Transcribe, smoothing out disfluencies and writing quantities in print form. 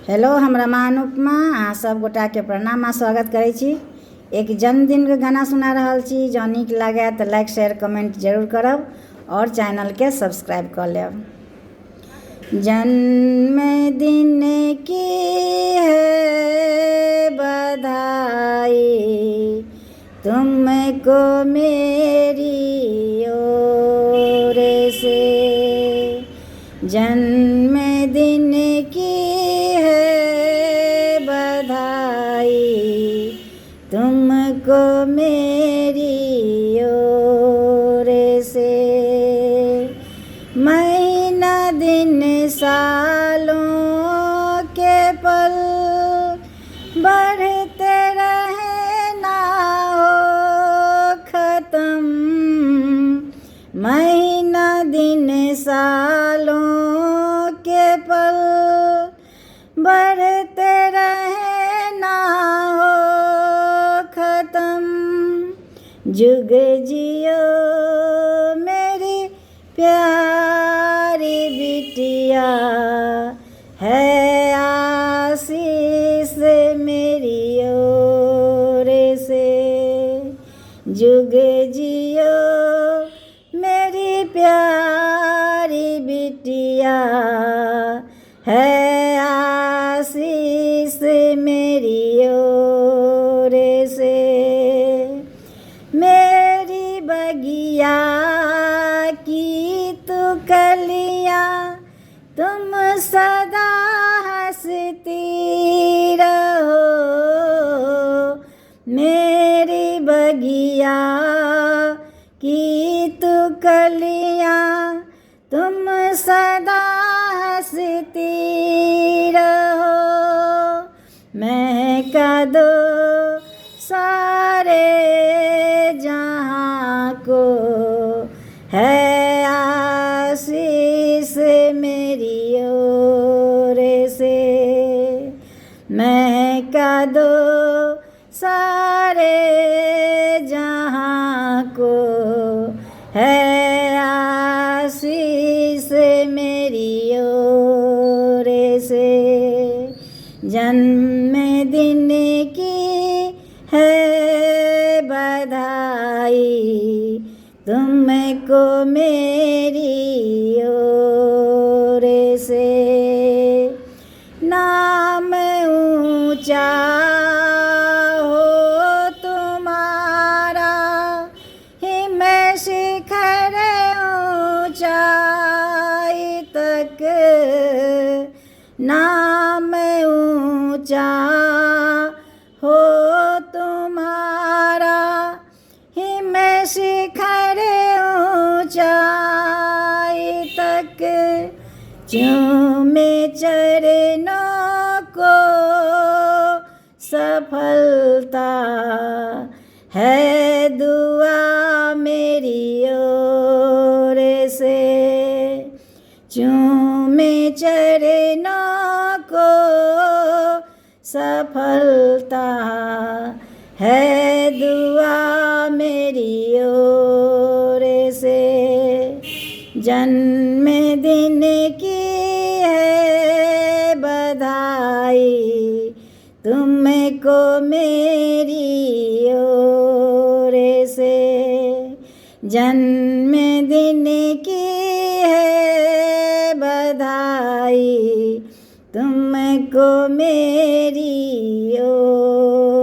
Hello, हम रमा अनुपमा अहाँ सब गोटा के प्रणाम आ स्वागत करै छी। एक जन्मदिन के गाना सुना रहल छी। जँ नीक लागे तो लाइक शेयर कमेंट जरूर करब और चैनल के सब्सक्राइब कर लेब। जन्मदिन की है बधाई, तुमको मेरी ओर से। जन्मदिन की है बधाई, तुमको मेरी ओर से। महीना दिन सालों के पल बढ़ते रहे ना हो खत्म। महीना दिन सालों के पल बढ़ते रहे ना हो खत्म। जुग जियो मेरी प्यारी बिटिया, है आशीष मेरी ओर से। जुग जियो मेरी प्यारी बिटिया, है आशीष मेरी ओर से। मेरी बगिया की तू कलियां, तुम सदा हंसती रहो। मेरी बगिया की तू कलियां, तुम सदा हंसती रहो। महका दो सारे जहाँ को, है आशीष मेरी ओर से। महका दो सारे जहाँ को, है आशीष मेरी ओर से। जन्मदिन की है बधाई, तुमको मेरी ओर से। नाम ऊंचा हो तुम्हारा, हिम शिखर ऊंचाई तक। नाम ऊंचा हो तुम्हारा, हिम शिखर ऊंचाई तक। चूमे चरणों को सफलता, है दुआ मेरी ओर से। चूमे चरणों को सफलता, है दुआ मेरी ओर से। जन्मदिन की है बधाई, तुमको मेरी ओर से। जन्मदिन की है बधाई, तुमको मेरी ओर